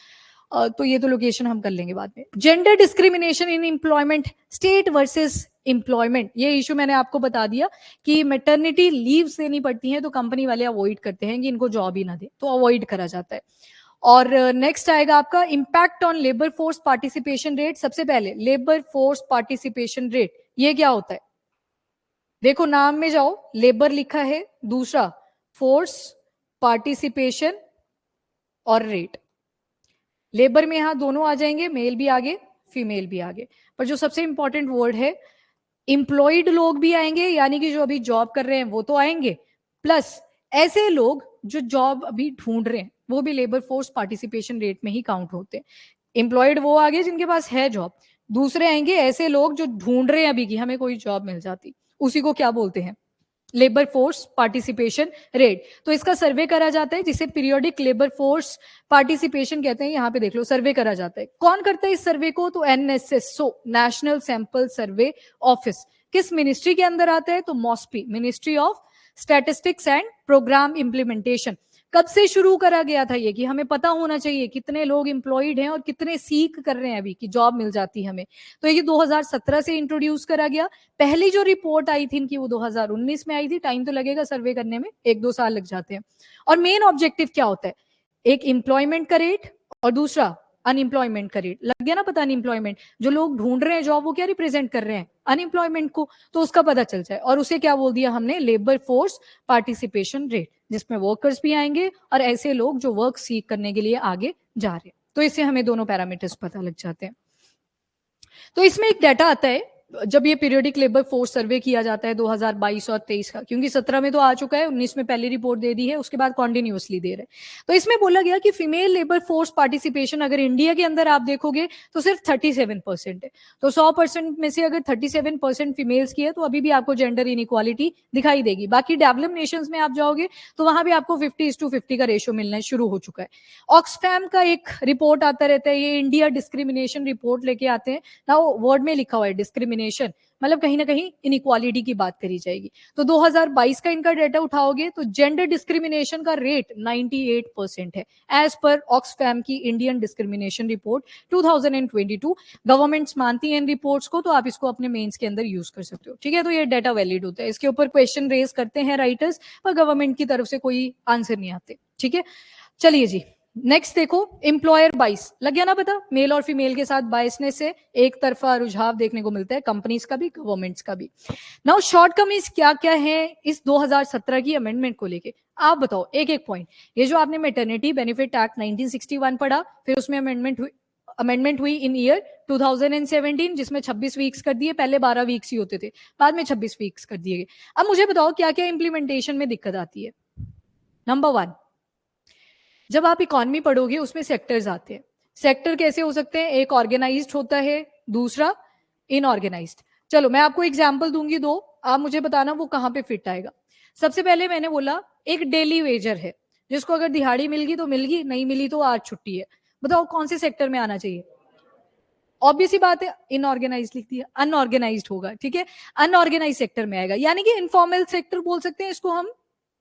तो ये तो लोकेशन हम कर लेंगे बाद में। Gender discrimination in employment, state versus employment, ये इशू मैंने आपको बता दिया कि मैटरनिटी लीव्स देनी पड़ती हैं तो कंपनी वाले अवॉइड करते हैं कि इनको जॉब ही ना दे, तो अवॉइड करा जाता है। और नेक्स्ट आएगा आपका impact on labour force participation rate. सबसे पहले लेबर फोर्स पार्टिसिपेशन रेट, ये क्या होता है, देखो नाम में जाओ, लेबर लिखा है, दूसरा फोर्स, पार्टिसिपेशन और रेट। लेबर में यहां दोनों आ जाएंगे, मेल भी आगे फीमेल भी आगे, पर जो सबसे इंपॉर्टेंट वर्ड है एम्प्लॉयड लोग भी आएंगे, यानी कि जो अभी जॉब कर रहे हैं वो तो आएंगे, प्लस ऐसे लोग जो जॉब अभी ढूंढ रहे हैं वो भी लेबर फोर्स पार्टिसिपेशन रेट में ही काउंट होते हैं। एम्प्लॉयड वो आगे जिनके पास है जॉब, दूसरे आएंगे ऐसे लोग जो ढूंढ रहे हैं अभी कि हमें कोई जॉब मिल जाती, उसी को क्या बोलते हैं, लेबर फोर्स पार्टिसिपेशन रेट। तो इसका सर्वे करा जाता है जिसे पीरियोडिक लेबर फोर्स पार्टिसिपेशन कहते हैं, यहाँ पे देख लो सर्वे करा जाता है। कौन करता है इस सर्वे को, तो NSSO, national sample survey office. किस मिनिस्ट्री के अंदर आता है, तो MOSPI, ministry of statistics and programme implementation. कब से शुरू करा गया था ये, कि हमें पता होना चाहिए कितने लोग एम्प्लॉयड हैं और कितने सीख कर रहे हैं अभी कि जॉब मिल जाती है हमें, तो ये 2017 से इंट्रोड्यूस करा गया। पहली जो रिपोर्ट आई थी इनकी वो 2019 में आई थी, टाइम तो लगेगा सर्वे करने में, 1-2 साल लग जाते हैं। और मेन ऑब्जेक्टिव क्या होता है, एक एम्प्लॉयमेंट का रेट और दूसरा अनएम्प्लॉयमेंट का रेट। लग गया ना पता, अनएम्प्लॉयमेंट जो लोग ढूंढ रहे हैं जॉब वो क्या रिप्रेजेंट कर रहे हैं, अनएम्प्लॉयमेंट को, तो उसका पता चल जाए। और उसे क्या बोल दिया हमने, लेबर फोर्स पार्टिसिपेशन रेट, जिसमें वर्कर्स भी आएंगे और ऐसे लोग जो वर्क सीख करने के लिए आगे जा रहे हैं। तो इससे हमें दोनों पैरामीटर्स पता लग जाते हैं। तो इसमें एक डाटा आता है जब ये पीरियोडिक लेबर फोर्स सर्वे किया जाता है 2022 और 23 का, क्योंकि 17 में तो आ चुका है, 19 में पहली रिपोर्ट दे दी है, उसके बाद कॉन्टिन्यूसली दे रहे हैं। तो इसमें बोला गया कि फीमेल लेबर फोर्स पार्टिसिपेशन अगर इंडिया के अंदर आप देखोगे तो सिर्फ 37% है। तो 100% में से अगर 37% फीमेल्स की है तो अभी भी आपको जेंडर इनइक्वालिटी दिखाई देगी। बाकी डेवलप नेशंस में आप जाओगे तो वहां भी आपको 50:50 का रेशियो मिलना शुरू हो चुका है। ऑक्सफैम का एक रिपोर्ट आता रहता है, ये इंडिया डिस्क्रिमिनेशन रिपोर्ट लेके आते हैं ना, वर्ड में लिखा हुआ है डिस्क्रिमिनेशन डिस्क्रिमिनेशन, मतलब कहीं ना कहीं इनइक्वालिटी की बात करी जाएगी। तो 2022 का इनका डेटा उठाओगे तो जेंडर डिस्क्रिमिनेशन का रेट 98% है, एज पर ऑक्सफैम की इंडियन डिस्क्रिमिनेशन रिपोर्ट 2022। गवर्नमेंट्स मानती हैं इन रिपोर्ट्स को, तो आप इसको अपने मेंस के अंदर यूज कर सकते हो, ठीक है। तो ये डाटा वैलिड होता है, इसके ऊपर क्वेश्चन रेज करते हैं राइटर्स, पर गवर्नमेंट की तरफ से कोई आंसर नहीं आते, ठीक है। चलिए जी, नेक्स्ट देखो, एम्प्लॉयर बाइस, लग गया ना पता, मेल और फीमेल के साथ बायसनेस से एक तरफा रुझाव देखने को मिलता है, कंपनीज का भी, गवर्नमेंट्स का भी। नाउ शॉर्टकमिंग्स क्या क्या है इस 2017 की अमेंडमेंट को लेके, आप बताओ एक एक पॉइंट। ये जो आपने मैटरनिटी बेनिफिट एक्ट 1961 पढ़ा, फिर उसमें अमेंडमेंट हुई इन ईयर 2017, जिसमें 26 वीक्स कर दिए, पहले 12 वीक्स ही होते थे, बाद में 26 वीक्स कर दिए गए। अब मुझे बताओ क्या क्या इंप्लीमेंटेशन में दिक्कत आती है। नंबर 1, जब आप इकोनॉमी पढ़ोगे उसमें सेक्टर्स आते हैं। सेक्टर कैसे हो सकते हैं, एक ऑर्गेनाइज्ड होता है, दूसरा इनऑर्गेनाइज्ड। चलो मैं आपको एग्जांपल दूंगी दो, आप मुझे बताना वो कहां पे फिट आएगा। सबसे पहले मैंने बोला एक डेली वेजर है, जिसको अगर दिहाड़ी मिल गई तो मिल गई, नहीं मिली तो आज छुट्टी है। बताओ कौन से सेक्टर में आना चाहिए? ऑब्वियस ही बात है, इनऑर्गेनाइज लिख दिया, अनऑर्गेनाइज्ड होगा, ठीक है, अनऑर्गेनाइज सेक्टर में आएगा, यानी कि इनफॉर्मल सेक्टर बोल सकते हैं इसको हम,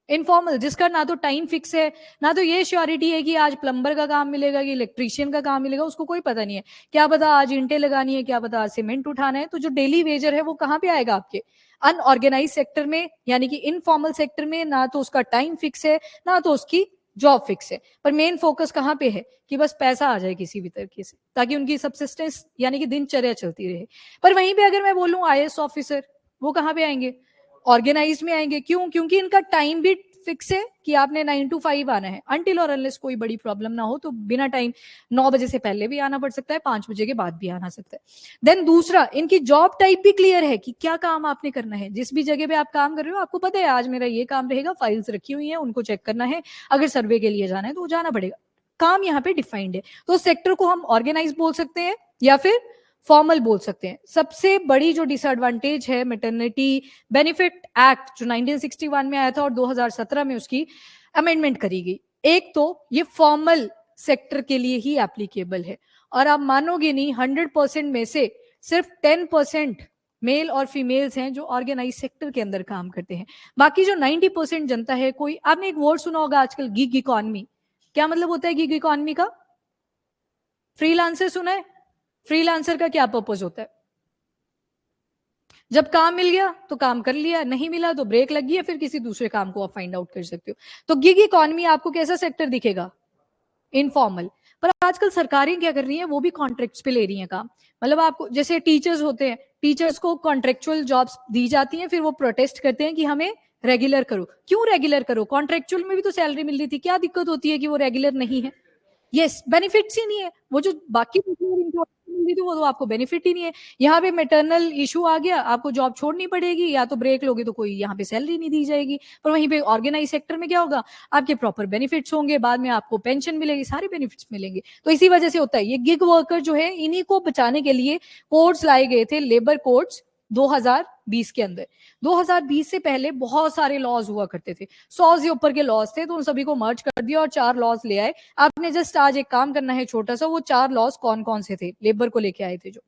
इनफॉर्मल, जिसका ना तो टाइम फिक्स है, ना तो ये श्योरिटी है कि आज प्लम्बर का काम मिलेगा कि इलेक्ट्रीशियन का काम मिलेगा, उसको कोई पता नहीं है, क्या पता आज ईंटें लगानी है, क्या पता आज सीमेंट उठाना है। तो जो डेली वेजर है वो कहाँ पे आएगा? आपके अनऑर्गेनाइज सेक्टर में, यानी कि इनफॉर्मल सेक्टर में। ना तो उसका टाइम फिक्स है, ना तो उसकी जॉब फिक्स है, पर मेन फोकस कहाँ पे है कि बस पैसा आ जाए किसी भी तरीके से, ताकि उनकी सबसिस्टेंस यानी कि दिनचर्या चलती रहे। पर वहीं पे अगर मैं बोलूं आईएएस ऑफिसर, वो कहाँ पे आएंगे? ऑर्गेनाइज में आएंगे। क्यों? क्योंकि इनका टाइम भी फिक्स है कि आपने 9 to 5 आना है, अनटिल और अनलेस कोई बड़ी प्रॉब्लम ना हो, तो बिना टाइम 9 बजे से पहले भी आना पड़ सकता है, 5 बजे के बाद भी आना सकता है। देन दूसरा, इनकी जॉब टाइप भी क्लियर है कि क्या काम आपने करना है। जिस भी जगह पे आप काम कर रहे हो आपको पता है आज मेरा ये काम रहेगा, फाइल्स रखी हुई है उनको चेक करना है, अगर सर्वे के लिए जाना है तो जाना पड़ेगा, काम यहाँ पे डिफाइंड है। तो सेक्टर को हम ऑर्गेनाइज बोल सकते हैं या फिर फॉर्मल बोल सकते हैं। सबसे बड़ी जो डिसएडवांटेज है मैटरनिटी बेनिफिट एक्ट जो 1961 में आया था और 2017 में उसकी अमेंडमेंट करी गई, एक तो ये फॉर्मल सेक्टर के लिए ही एप्लीकेबल है, और आप मानोगे नहीं 100% में से सिर्फ 10% मेल और फीमेल्स हैं जो ऑर्गेनाइज सेक्टर के अंदर काम करते हैं। बाकी जो 90% जनता है, कोई, आपने एक वर्ड सुना होगा आजकल, गिग इकोनॉमी। क्या मतलब होता है गिग इकोनॉमी का? फ्रीलांसर सुना है? फ्रीलांसर का क्या पर्पस होता है? जब काम मिल गया तो काम कर लिया, नहीं मिला तो ब्रेक लग गया, फिर किसी दूसरे काम को आप फाइंड आउट कर सकते हो। तो गिग इकोनॉमी आपको कैसा सेक्टर दिखेगा? इनफॉर्मल। पर आजकल सरकारें क्या कर रही हैं, वो भी कॉन्ट्रैक्ट्स पे ले रही हैं काम। मतलब आपको, जैसे टीचर्स होते हैं, टीचर्स को कॉन्ट्रेक्चुअल जॉब्स दी जाती हैं, फिर वो प्रोटेस्ट करते हैं कि हमें रेगुलर करो। क्यों रेगुलर करो? कॉन्ट्रेक्चुअल में भी तो सैलरी मिल रही थी, क्या दिक्कत होती है कि वो रेगुलर नहीं है? यस, बेनिफिट्स ही नहीं है, वो जो बाकी थी वो तो आपको बेनिफिट ही नहीं है। यहाँ पे मेटर्नल इशू आ गया, आपको जॉब छोड़नी पड़ेगी, या तो ब्रेक लोगे तो कोई यहाँ पे सैलरी नहीं दी जाएगी। पर वहीं पे ऑर्गेनाइज सेक्टर में क्या होगा, आपके प्रॉपर बेनिफिट्स होंगे, बाद में आपको पेंशन मिलेगी, सारे बेनिफिट्स मिलेंगे। तो इसी वजह से होता है ये गिग वर्कर जो है, इन्हीं को बचाने के लिए कोड्स लाए गए थे, लेबर कोड्स 2020 के अंदर। 2020 से पहले बहुत सारे लॉज हुआ करते थे, 100 से ऊपर के लॉज थे, तो उन सभी को मर्ज कर दिया और 4 लॉज ले आए। आपने जस्ट आज एक काम करना है छोटा सा, वो 4 लॉज कौन कौन से थे, लेबर को लेके आए थे, जो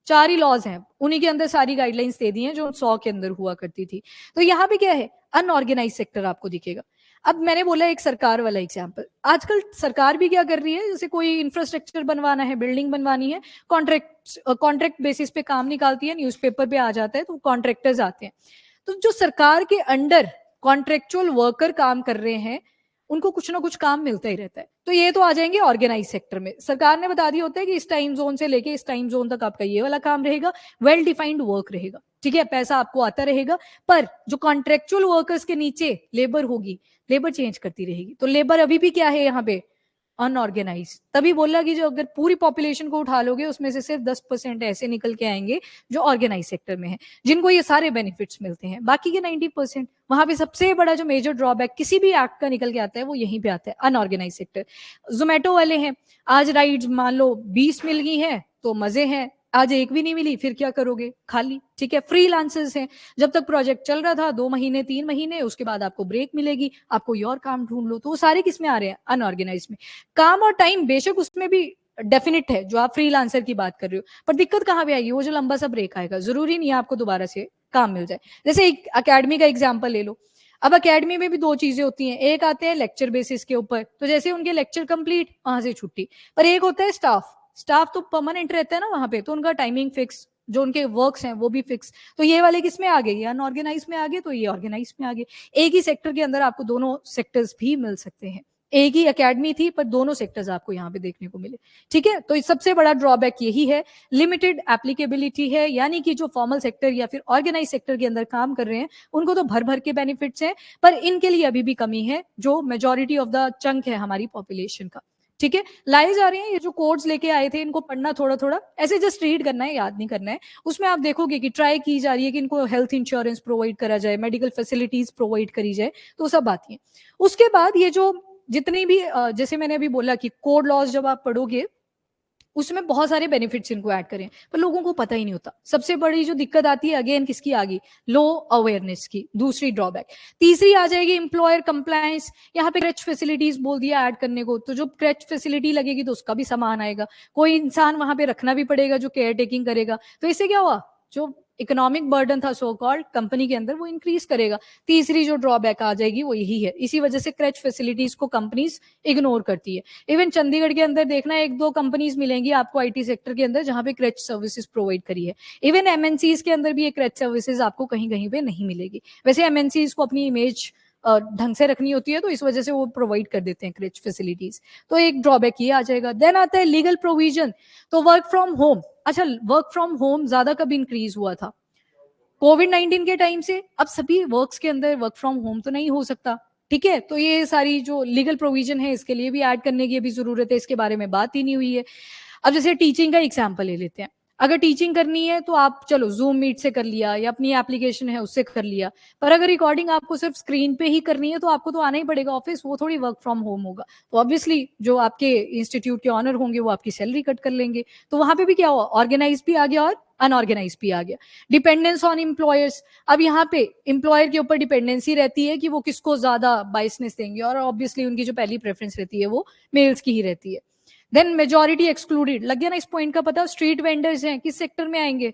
4 ही लॉज हैं, उन्हीं के अंदर सारी गाइडलाइंस दे दी हैं जो 100 के अंदर हुआ करती थी। तो यहाँ पे क्या है, अनऑर्गेनाइज सेक्टर आपको दिखेगा। अब मैंने बोला एक सरकार वाला एग्जाम्पल, आजकल सरकार भी क्या कर रही है, जैसे कोई इंफ्रास्ट्रक्चर बनवाना है, बिल्डिंग बनवानी है, कॉन्ट्रैक्ट बेसिस पे काम निकालती है, न्यूज़पेपर पे आ जाता है, तो कॉन्ट्रैक्टर्स आते हैं। तो जो सरकार के अंडर कॉन्ट्रेक्चुअल वर्कर काम कर रहे हैं, उनको कुछ ना कुछ काम मिलता ही रहता है। तो ये तो आ जाएंगे ऑर्गेनाइज सेक्टर में। सरकार ने बता दिया होता है कि इस टाइम जोन से लेके इस टाइम जोन तक आपका ये वाला काम रहेगा, वेल डिफाइंड वर्क रहेगा, ठीक है, पैसा आपको आता रहेगा। पर जो कॉन्ट्रेक्चुअल वर्कर्स के नीचे लेबर होगी, लेबर चेंज करती रहेगी। तो लेबर अभी भी क्या है यहाँ पे, अनऑर्गेनाइज। तभी बोला कि जो अगर पूरी पॉपुलेशन को उठा लोगे उसमें से सिर्फ 10% ऐसे निकल के आएंगे जो ऑर्गेनाइज सेक्टर में है, जिनको ये सारे बेनिफिट्स मिलते हैं। बाकी के 90% वहां पे सबसे बड़ा जो मेजर ड्रॉबैक किसी भी एक्ट का निकल के आता है वो यहीं पे आता है, अनऑर्गेनाइज सेक्टर। जोमेटो वाले हैं, आज राइड्स मान लो 20 मिल गई हैं तो मजे हैं, आज एक भी नहीं मिली फिर क्या करोगे, खाली, ठीक है। फ्रीलांसर्स हैं, जब तक प्रोजेक्ट चल रहा था 2 महीने 3 महीने, उसके बाद आपको ब्रेक मिलेगी, आपको कोई और काम ढूंढ लो। तो वो सारे किस में आ रहे हैं, अनऑर्गेनाइज में। काम और टाइम बेशक उसमें भी डेफिनेट है जो आप फ्रीलांसर की बात कर रहे हो, पर दिक्कत कहाँ पे आएगी? वो जो लंबा सा ब्रेक आएगा, जरूरी नहीं है आपको दोबारा से काम मिल जाए। जैसे एक अकेडमी का एग्जाम्पल ले लो, अब अकेडमी में भी दो चीजें होती हैं, एक आते हैं लेक्चर बेसिस के ऊपर, तो जैसे उनके लेक्चर कंप्लीट वहां से छुट्टी, पर एक होता है स्टाफ, स्टाफ तो परमानेंट रहता है ना वहां पे, तो उनका टाइमिंग फिक्स, जो उनके वर्क्स हैं वो भी फिक्स। तो ये वाले किस में आ गए? ये अनऑर्गेनाइज में आ गए, तो ये ऑर्गेनाइज में आ गए। एक ही सेक्टर के अंदर आपको दोनों सेक्टर्स भी मिल सकते हैं। एक ही एकेडमी थी पर दोनों सेक्टर्स आपको यहाँ पे देखने को मिले। ठीक है, तो सबसे बड़ा ड्रॉबैक यही है, लिमिटेड एप्लीकेबिलिटी है, यानी कि जो फॉर्मल सेक्टर या फिर ऑर्गेनाइज सेक्टर के अंदर काम कर रहे हैं उनको तो भर भर के बेनिफिट्स हैं, पर इनके लिए अभी भी कमी है, जो मेजोरिटी ऑफ द चंक है हमारी पॉपुलेशन का। ठीक है, लाए जा रहे हैं ये जो कोड्स लेके आए थे, इनको पढ़ना थोड़ा थोड़ा ऐसे जस्ट रीड करना है, याद नहीं करना है। उसमें आप देखोगे कि ट्राई की जा रही है कि इनको हेल्थ इंश्योरेंस प्रोवाइड करा जाए, मेडिकल फैसिलिटीज प्रोवाइड करी जाए, तो सब आती है। उसके बाद ये जो जितनी भी जैसे मैंने अभी बोला कि कोड लॉज जब आप पढ़ोगे उसमें बहुत सारे बेनिफिट्स इनको ऐड करें, पर लोगों को पता ही नहीं होता। सबसे बड़ी जो दिक्कत आती है अगेन किसकी आ गई? लो अवेयरनेस की, दूसरी ड्रॉबैक। तीसरी आ जाएगी एम्प्लॉयर कंप्लायंस। यहाँ पे क्रच फैसिलिटीज बोल दिया ऐड करने को, तो जो क्रच फैसिलिटी लगेगी तो उसका भी सामान आएगा, कोई इंसान वहां पे रखना भी पड़ेगा जो केयर टेकिंग करेगा, तो इससे क्या हुआ? जो इकोनॉमिक बर्डन था सो कॉल्ड कंपनी के अंदर, वो इंक्रीज करेगा। तीसरी जो ड्रॉबैक आ जाएगी वो यही है, इसी वजह से क्रच फैसिलिटीज को कंपनीज इग्नोर करती है। इवन चंडीगढ़ के अंदर देखना, एक दो कंपनीज मिलेंगी आपको आईटी सेक्टर के अंदर जहां पे क्रच सर्विसेज प्रोवाइड करी है। इवन एमएनसीज के अंदर भी ये क्रच सर्विसेज आपको कहीं कहीं पे नहीं मिलेगी। वैसे एमएनसीज को अपनी इमेज ढंग से रखनी होती है, तो इस वजह से वो प्रोवाइड कर देते हैं क्रच फैसिलिटीज। तो एक ड्रॉबैक ये आ जाएगा। देन आता है लीगल प्रोविजन। तो वर्क फ्रॉम होम, अच्छा वर्क फ्रॉम होम ज्यादा कब इंक्रीज हुआ था? कोविड-19 के टाइम से। अब सभी वर्क्स के अंदर वर्क फ्रॉम होम तो नहीं हो सकता। ठीक है, तो ये सारी जो लीगल प्रोविजन है इसके लिए भी ऐड करने की भी जरूरत है, इसके बारे में बात ही नहीं हुई है। अब जैसे टीचिंग का एग्जाम्पल ले लेते हैं, अगर टीचिंग करनी है तो आप चलो जूम मीट से कर लिया या अपनी एप्लीकेशन है उससे कर लिया, पर अगर रिकॉर्डिंग आपको सिर्फ स्क्रीन पे ही करनी है तो आपको तो आना ही पड़ेगा ऑफिस, वो थोड़ी वर्क फ्रॉम होम होगा। तो ऑब्वियसली जो आपके इंस्टीट्यूट के ऑनर होंगे वो आपकी सैलरी कट कर लेंगे। तो वहां पे भी क्या हुआ? ऑर्गेनाइज भी आ गया और अनऑर्गेनाइज भी आ गया। डिपेंडेंस ऑन एम्प्लॉयर्स, अब यहाँ पे एम्प्लॉयर के ऊपर डिपेंडेंसी रहती है कि वो किसको ज्यादा बाइसनेस देंगे, और ऑब्वियसली उनकी जो पहली प्रेफरेंस रहती है वो मेल्स की ही रहती है। देन मेजॉरिटी एक्सक्लूडेड, लग गया ना इस पॉइंट का पता? स्ट्रीट वेंडर्स हैं, किस सेक्टर में आएंगे?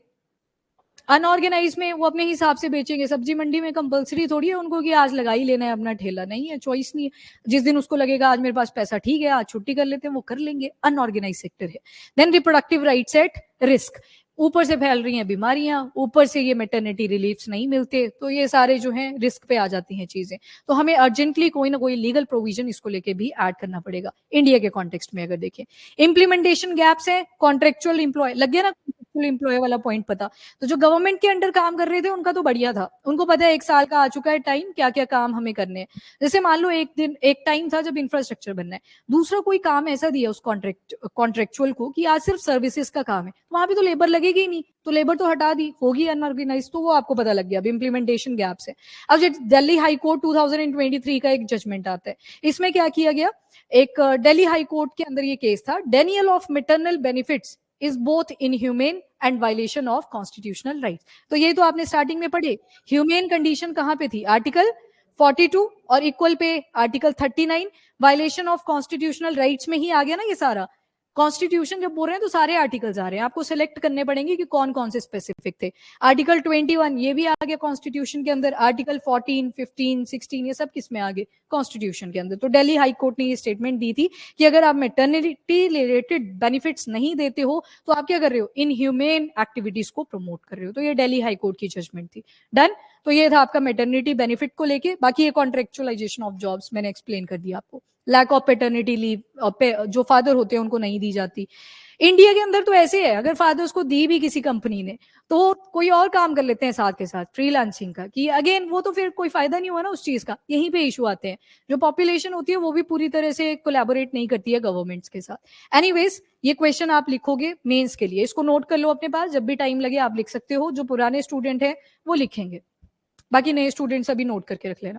अनऑर्गेनाइज में। वो अपने हिसाब से बेचेंगे। सब्जी मंडी में कंपलसरी थोड़ी है उनको कि आज लगा ही लेना है अपना ठेला, नहीं है, चॉइस नहीं है। जिस दिन उसको लगेगा आज मेरे पास पैसा, ठीक है आज छुट्टी कर लेते हैं, वो कर लेंगे। अनऑर्गेनाइज सेक्टर है। Then reproductive rights at risk, ऊपर से फैल रही हैं बीमारियां, ऊपर से ये मेटर्निटी रिलीफ्स नहीं मिलते, तो ये सारे जो हैं रिस्क पे आ जाती हैं चीजें। तो हमें अर्जेंटली कोई ना कोई लीगल प्रोविजन इसको लेके भी ऐड करना पड़ेगा इंडिया के कॉन्टेक्स्ट में अगर देखें। इम्प्लीमेंटेशन गैप्स है, कॉन्ट्रेक्चुअल एम्प्लॉय, लग गया ना कॉन्ट्रेक्चुअल एम्प्लॉय वाला पॉइंट पता? तो जो गवर्नमेंट के अंडर काम कर रहे थे उनका तो बढ़िया था, उनको पता है 1 साल का आ चुका है टाइम, क्या क्या काम हमें करने हैं। जैसे मान लो एक दिन एक टाइम था जब इंफ्रास्ट्रक्चर बनना है, दूसरा कोई काम ऐसा दिया उस कॉन्ट्रेक्चुअल को कि आज सिर्फ सर्विसेज का काम है, तो वहां पे तो लेबर लगेगी ही नहीं, तो लेबर तो हटा दी, होगी अनऑर्गेनाइज, तो वो आपको पता लग गया। अब इंप्लीमेंटेशन गैप्स है। अब जो दिल्ली हाई कोर्ट 2023 का एक जजमेंट आता है, इसमें क्या किया गया? एक दिल्ली हाई कोर्ट के अंदर ये केस था, Daniel of maternal benefits is both inhumane and violation of constitutional rights. तो ये तो आपने स्टार्टिंग में पढ़े। ह्यूमेन कंडीशन कहां पे थी? आर्टिकल 42, और equal pay article 39। Violation of constitutional rights में ही आ गया ना ये सारा। कॉन्स्टिट्यूशन जब बोल रहे हैं तो सारे आर्टिकल्स आ रहे हैं, आपको सिलेक्ट करने पड़ेंगे कि कौन कौन से स्पेसिफिक थे। आर्टिकल 21 ये भी आ गया कॉन्स्टिट्यूशन के अंदर। आर्टिकल 14, 15, 16 ये सब किस में आ गए? कॉन्स्टिट्यूशन के अंदर। तो दिल्ली हाई कोर्ट ने ये स्टेटमेंट दी थी कि अगर आप मेटर्निटी रिलेटेड बेनिफिट्स नहीं देते हो तो आप क्या कर रहे हो? इनह्यूमेन एक्टिविटीज को प्रमोट कर रहे हो। तो ये दिल्ली हाई कोर्ट की जजमेंट थी। डन। तो ये था आपका मेटर्निटी बेनिफिट को लेके। बाकी ये कॉन्ट्रेक्चुअलाइजेशन ऑफ जॉब्स मैंने एक्सप्लेन कर दिया आपको। लैक ऑफ पेटर्निटी लीव जो फादर होते हैं उनको नहीं दी जाती। इंडिया के अंदर तो ऐसे है, अगर फादर्स को दी भी किसी कंपनी ने तो कोई और काम कर लेते हैं साथ के साथ फ्रीलांसिंग का, कि अगेन वो तो फिर कोई फायदा नहीं हुआ ना उस चीज का। यहीं पे इशू आते हैं। जो पॉपुलेशन होती है वो भी पूरी तरह से कोलैबोरेट नहीं करती है गवर्नमेंट्स के साथ। एनीवेज ये क्वेश्चन आप लिखोगे मेंस के लिए, इसको नोट कर लो अपने पास, जब भी टाइम लगे आप लिख सकते हो। जो पुराने स्टूडेंट है वो लिखेंगे, बाकी नए स्टूडेंट्स अभी नोट करके रख लेना।